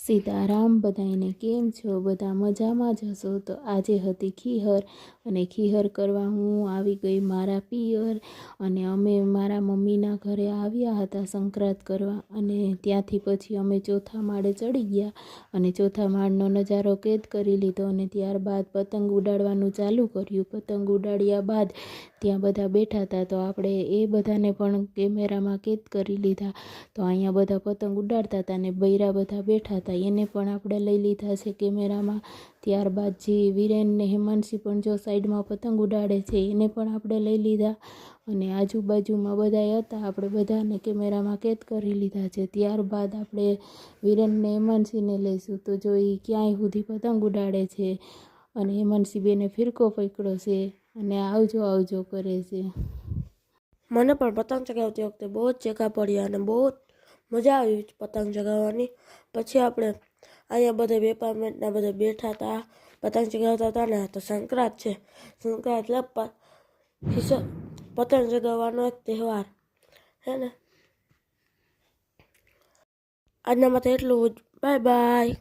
સીતારામ બધાને કેમ છો? બધા મજામાં જ હશો. તો આજે હતી ખીહર અને ખીહર કરવા હું આવી ગઈ મારા પિયર અને અમે મારા મમ્મીના ઘરે આવ્યા હતા સંક્રાંત કરવા અને ત્યાંથી પછી અમે ચોથા માળે ચડી ગયા અને ચોથા માળનો નજારો કેદ કરી લીધો અને ત્યારબાદ પતંગ ઉડાડવાનું ચાલુ કર્યું. પતંગ ઉડાડ્યા બાદ ત્યાં બધા બેઠા હતા તો આપણે એ બધાને પણ કેમેરામાં કેદ કરી લીધા. તો અહીંયા બધા પતંગ ઉડાડતા હતા અને બૈરા બધા બેઠા હતા એને પણ આપણે લઈ લીધા છે કેમેરામાં. ત્યારબાદ જે વિરેન ને હેમાંશી પણ જો સાઈડમાં પતંગ ઉડાડે છે એને પણ આપણે લઈ લીધા અને આજુબાજુમાં બધા હતા આપણે બધાને કેમેરામાં કેદ કરી લીધા છે. ત્યારબાદ આપણે વિરેન ને હેમાંશીને લઈશું તો જો એ ક્યાંય સુધી પતંગ ઉડાડે છે અને હેમાંશી બેને ફિરકો પકડ્યો છે અને આવજો આવજો કરે છે. મને પણ પતંગ ચગાવતી વખતે બહુ જ ચેકા પડ્યા અને બહુ જ મજા આવી પતંગ ચગાવવાની. પછી આપણે અહીંયા બધા 2-5 મિનિટના બધા બેઠા હતા, પતંગ ચગાવતા હતા ને. તો સંક્રાંત છે, સંક્રાંત એટલે પતંગ ચગાવવાનો એક તહેવાર હે ને. આજના માટે એટલું જ. Bye bye.